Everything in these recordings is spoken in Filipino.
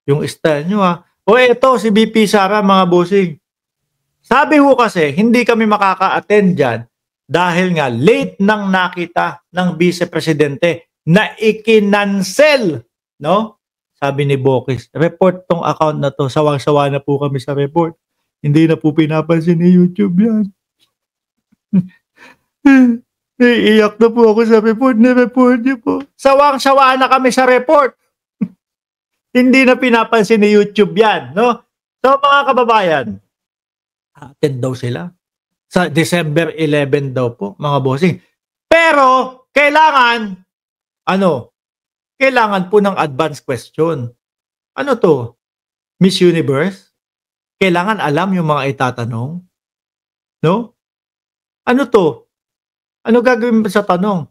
yung style nyo ha. O eto, si VP Sara mga bossing. Sabi ho kasi, hindi kami makaka-attend dyan dahil nga late nang nakita ng Vice Presidente na ikinansel, no? Sabi ni Bokis, report tong account na to. Sawang-sawa na po kami sa report. Hindi na po pinapansin ni YouTube yan. Iiyak na po ako sa report niyo po. Sawang-sawa na kami sa report. Hindi na pinapansin ni YouTube yan, no? So mga kababayan, attend daw sila. Sa December 11 daw po, mga bossing. Pero, kailangan po ng advance question. Ano to? Miss Universe? Kailangan alam yung mga itatanong? No? Ano to? Ano gagawin sa tanong?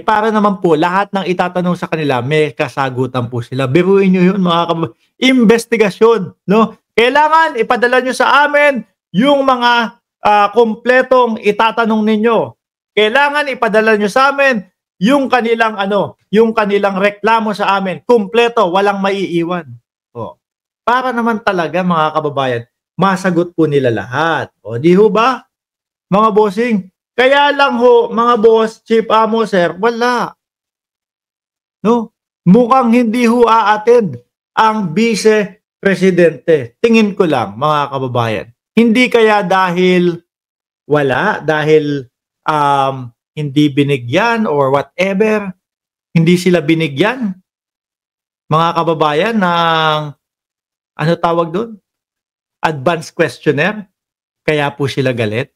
Para naman po, lahat ng itatanong sa kanila, may kasagutan po sila. Biruin nyo yun, mga investigasyon, no? Kailangan ipadala nyo sa amin yung mga kompletong itatanong ninyo. Kailangan ipadala nyo sa amin yung kanilang reklamo sa amin. Kompleto, walang maiiwan. Para naman talaga, mga kababayan, masagot po nila lahat. Di ho ba? Mga bossing, kaya lang ho, mga boss, chief amo, sir, wala. No? Mukhang hindi ho a-attend ang Vice Presidente. Tingin ko lang, mga kababayan. Hindi kaya dahil wala, dahil hindi binigyan or whatever, hindi sila binigyan, mga kababayan, ng, ano tawag doon? Advanced questionnaire. Kaya po sila galit.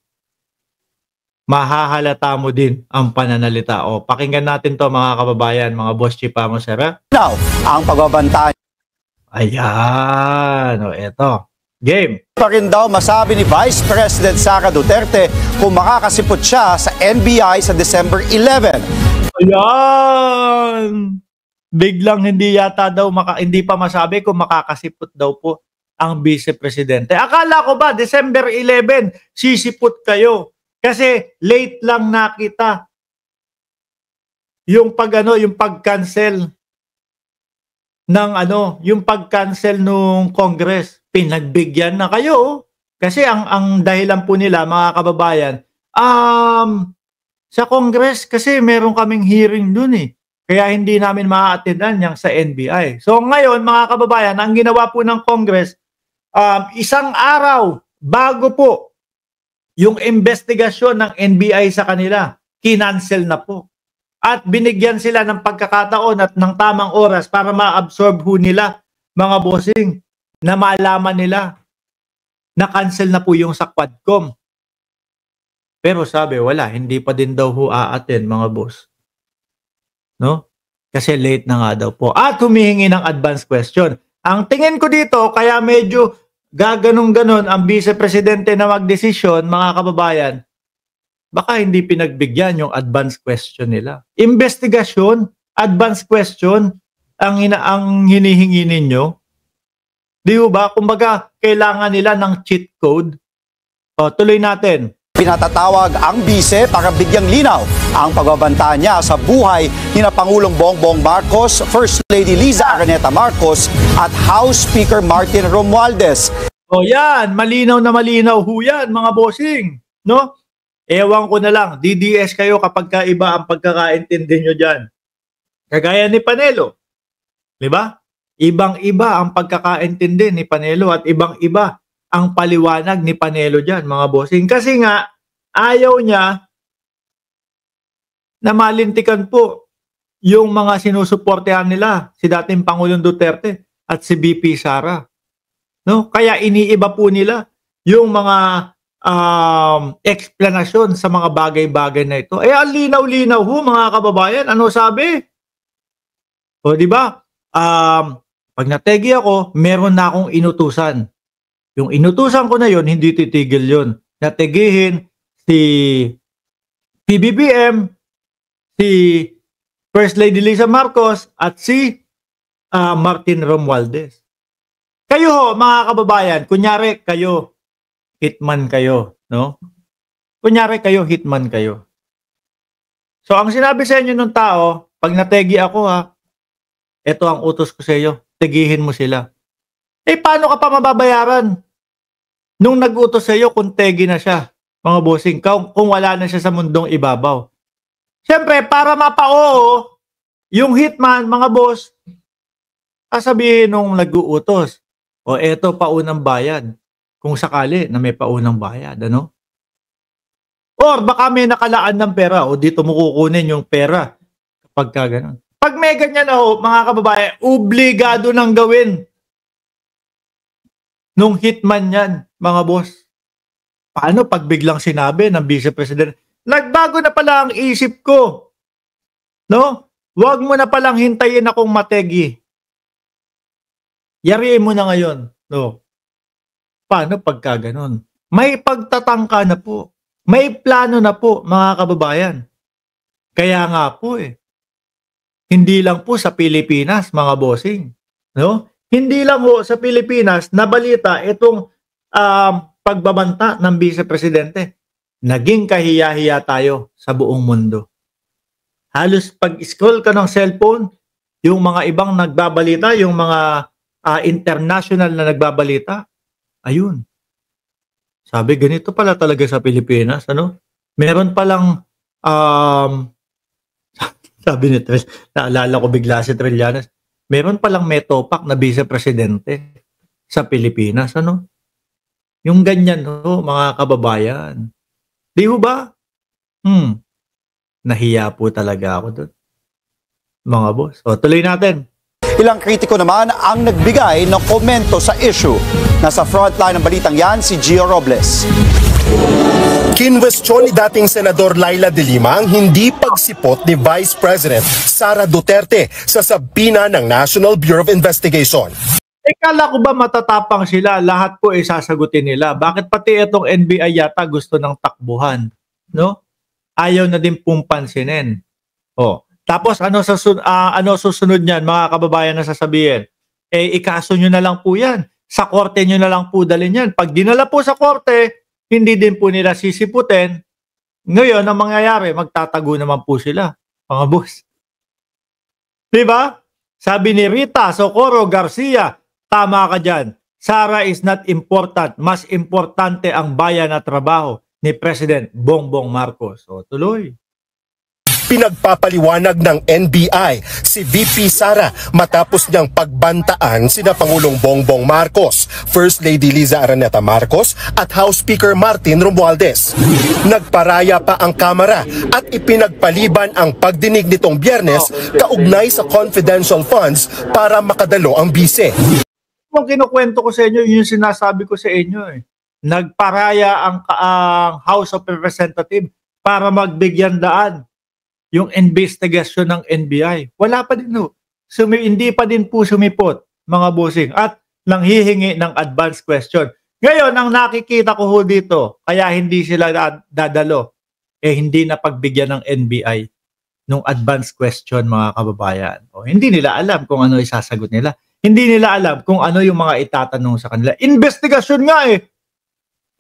Mahahalata mo din ang pananalita. Pakinggan natin to mga kababayan, mga boss chief amo, sir. Now, ang pagbabantay. Ayan, eto. Game. Pa rin daw masabi ni Vice President Sara Duterte kung makakasipot siya sa NBI sa December 11. Ayan. Biglang hindi yata daw, hindi pa masabi kung makakasipot daw po ang Vice Presidente. Akala ko ba December 11 sisipot kayo? Kasi late lang nakita yung pag-cancel ng yung pag-cancel nung Congress. Pinagbigyan na kayo. Kasi ang dahilan po nila, mga kababayan, sa Congress kasi meron kaming hearing dun eh. Kaya hindi namin ma-attendan yung sa NBI. So ngayon, mga kababayan, ang ginawa po ng Congress, isang araw bago po yung investigasyon ng NBI sa kanila, kinancel na po. At binigyan sila ng pagkakataon at ng tamang oras para ma-absorb ho nila, mga bossing, na malaman nila na cancel na po yung sa Quadcom. Pero sabi, wala, hindi pa din daw ho a-attend, mga boss. No? Kasi late na nga daw po. At humihingi ng advance question. Ang tingin ko dito, kaya medyo gaganong-ganon ang Vice Presidente na magdesisyon, mga kababayan, baka hindi pinagbigyan yung advance question nila. Investigasyon, advance question, ang hinihingi ninyo. Di ba? Kumbaga, kailangan nila ng cheat code. Tuloy natin. Pinatatawag ang bise para bigyang linaw ang pagbabanta niya sa buhay ni na Pangulong Bongbong Marcos, First Lady Liza Araneta Marcos at House Speaker Martin Romualdez. Yan, malinaw na malinaw ho yan, mga bossing. No? Ewan ko na lang, DDS kayo kapag kaiba ang pagkakaintindi nyo dyan. Kagaya ni Panelo. Di ba? Ibang-iba ang pagkakaintindi ni Panelo at ibang-iba ang paliwanag ni Panelo dyan, mga bossing. Kasi nga, ayaw niya na malintikan po yung mga sinusuportehan nila, si dating Pangulong Duterte at si VP Sara. No? Kaya iniiba po nila yung mga explanation sa mga bagay-bagay na ito. Ang linaw-linaw ho, mga kababayan. Ano sabi? Di ba? Pag nategi ako, meron na akong inutusan. Yung inutusan ko na yon, hindi titigil yon. Nategihin si PBBM, si First Lady Liza Marcos, at si Martin Romualdez. Kayo ho, mga kababayan, kunyari kayo, hitman kayo, no? Kunyari kayo, hitman kayo. So, ang sinabi sa inyo ng tao, pag nategi ako ito ang utos ko sa iyo, tegihin mo sila. Paano ka pa mababayaran nung nag-utos sa iyo kung tegi na siya, mga bossing, kung wala na siya sa mundong ibabaw? Siyempre, para mapa-oo yung hitman, mga boss, sasabihin nung nag-uutos, o eto paunang bayad, kung sakali na may paunang bayad, ano? Or baka may nakalaan ng pera, o dito mo kukunin yung pera kapag ka ganun. Pag may ganyan mga kababayan, obligado nang gawin nung hitman yan, mga boss. Paano pag biglang sinabi ng Vice President, nagbago na pala ang isip ko, no? Huwag mo na palang hintayin akong mategi. Yariin mo na ngayon, no? Paano pagka ganun? May pagtatangka na po. May plano na po, mga kababayan. Kaya nga po hindi lang po sa Pilipinas, mga bossing, no? Hindi lang po sa Pilipinas nabalita itong pagbabanta ng Vice Presidente. Naging kahiya-hiya tayo sa buong mundo. Halos pag-scroll ka ng cellphone, yung mga ibang nagbabalita, yung mga international na nagbabalita, ayun. Sabi, ganito pala talaga sa Pilipinas, ano? Meron palang, sabi ni Tres, naalala ko bigla si Trillanes, meron palang metopak na Vice Presidente sa Pilipinas, ano? Yung ganyan, mga kababayan. Di ho ba? Nahiya po talaga ako doon, mga boss. O, tuloy natin. Ilang kritiko naman ang nagbigay ng komento sa issue. Nasa frontline ng balitang yan si Gio Robles. Kinwestiyon ni dating Senador Laila de Lima ang hindi pagsipot ni Vice President Sara Duterte sa sabina ng National Bureau of Investigation. Kala ko ba matatapang sila? Lahat po sasagutin nila. Bakit pati itong NBI yata gusto ng takbuhan? No? Ayaw na din pong pansinin. Tapos ano susunod niyan, mga kababayan, na sasabihin? Ikaso nyo na lang po yan. Sa korte nyo na lang po dalhin yan. Pag dinala po sa korte, hindi din po nila sisiputin. Ngayon, ang mangyayari, magtatago naman po sila, mga boss. Diba? Sabi ni Rita Socorro Garcia, tama ka dyan. Sara is not important. Mas importante ang bayan at trabaho ni President Bongbong Marcos. O, tuloy. Pinagpapaliwanag ng NBI si VP Sara matapos niyang pagbantaan sina Pangulong Bongbong Marcos, First Lady Liza Araneta Marcos at House Speaker Martin Romualdez. Nagparaya pa ang Kamara at ipinagpaliban ang pagdinig nitong Biyernes kaugnay sa confidential funds para makadalo ang bise. Kung kinukwento ko sa inyo, yun yung sinasabi ko sa inyo. Nagparaya ang House of Representatives para magbigyan daan yung investigasyon ng NBI. Wala pa din hindi pa din po sumipot, mga bossing, at nanghihingi ng advance question. Ngayon, ang nakikita ko dito, kaya hindi sila dadalo, hindi na pagbigyan ng NBI nung advance question, mga kababayan. Hindi nila alam kung ano isasagot nila. Hindi nila alam kung ano yung mga itatanong sa kanila. Investigasyon nga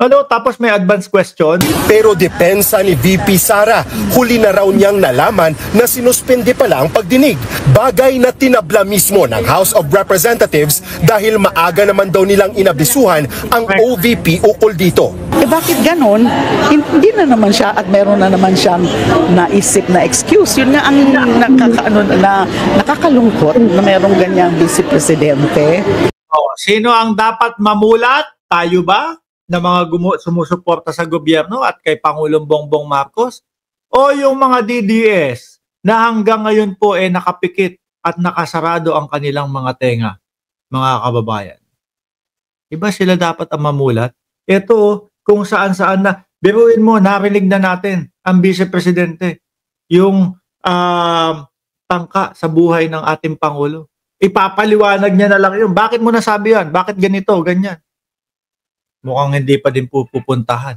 tapos may advance question. Pero depensa ni VP Sara, huli na raw niyang nalaman na sinuspende pala ang pagdinig. Bagay na tinabla mismo ng House of Representatives dahil maaga naman daw nilang inabisuhan ang OVP ukol dito. Bakit ganon? Hindi na naman siya at meron na naman siyang naisip na excuse. Yun nga ang nakakalungkot na merong ganyang Vice Presidente. Sino ang dapat mamulat? Tayo ba? Na mga sumusuporta sa gobyerno at kay Pangulong Bongbong Marcos, o yung mga DDS na hanggang ngayon po nakapikit at nakasarado ang kanilang mga tenga, mga kababayan. Iba sila dapat ang mamulat. Ito, kung saan-saan na, biruin mo, narinig na natin ang Vice Presidente, yung tangka sa buhay ng ating Pangulo. Ipapaliwanag niya na lang yun. Bakit mo nasabi yan? Bakit ganito, ganyan? Mukhang hindi pa din pupuntahan.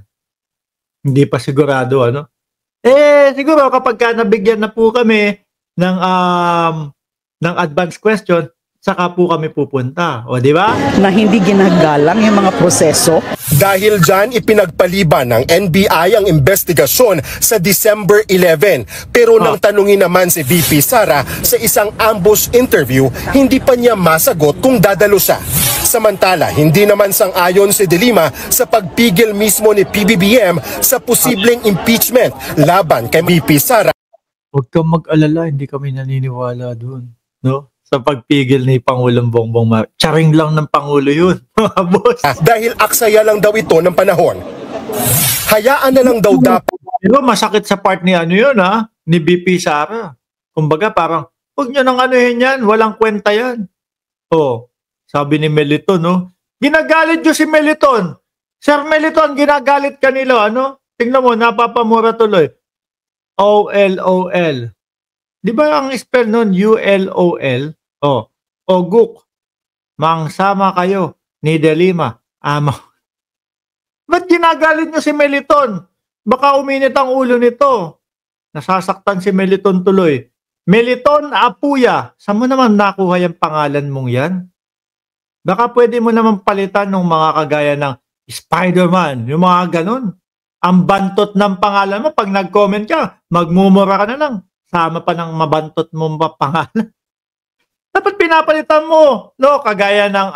Hindi pa sigurado, siguro kapag nabigyan na po kami ng advance question, saka po kami pupunta. Di ba? Na hindi ginagalang yung mga proseso. Dahil dyan, ipinagpaliban ng NBI ang investigasyon sa December 11. Pero nang tanungin naman si VP Sara sa isang ambush interview, hindi pa niya masagot kung dadalo siya. Samantala, hindi naman sang-ayon si De Lima sa pagpigil mismo ni PBBM sa posibleng impeachment laban kay VP Sara. Huwag kang mag-alala, hindi kami naniniwala doon, no? Sa pagpigil ni Pangulong Bongbong Marcos. Charing lang ng Pangulo yun, mga boss. Dahil aksaya lang daw ito ng panahon. Hayaan na lang daw dapat. Pero masakit sa part ni ano yun, ha? Ni VP Sara. Kumbaga parang, huwag nyo nang anuhin yan, walang kwenta yan. Oh, sabi ni Meliton, no? Ginagalit nyo si Meliton. Sir Meliton, ginagalit kanila, ano? Tingnan mo, napapamura tuloy. OLOL. Di ba ang spell nun, ULOL? Oh, Oguk. Mangsama kayo ni De Lima. Ba't ginagalit nyo si Meliton? Baka uminit ang ulo nito. Nasasaktan si Meliton tuloy. Meliton Apuya. Saan mo naman nakuha yung pangalan mong yan? Baka pwede mo naman palitan ng mga kagaya ng Spider-Man. Yung mga ganun. Ang bantot ng pangalan mo. Pag nag-comment ka, magmumura ka na lang. Sama pa ng mabantot mong pangalan. Dapat pinapalitan mo. No? Kagaya ng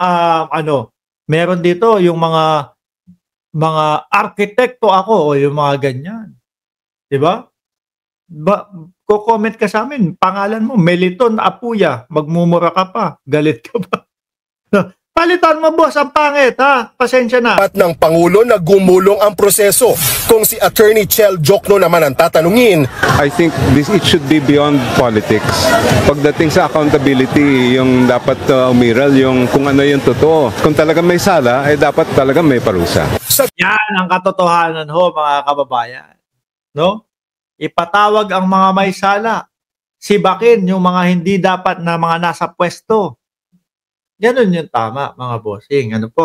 meron dito yung mga arkitekto ako o yung mga ganyan. Diba? Ko-comment ka sa amin, pangalan mo, Meliton Apuya, magmumura ka pa, galit ka pa. Palitan mo, boss, ang pangit, ha? Pasensya na. At ng Pangulo na gumulong ang proseso. Kung si Attorney Chel Jokno naman ang tatanungin, I think it should be beyond politics. Pagdating sa accountability, yung dapat umiral, yung kung ano yung totoo. Kung talaga may sala, dapat talaga may parusa. Yan ang katotohanan ho, mga kababayan. No? Ipatawag ang mga may sala. Sibakin yung mga hindi dapat na mga nasa pwesto. Ganun yung tama, mga bossing. Ano po?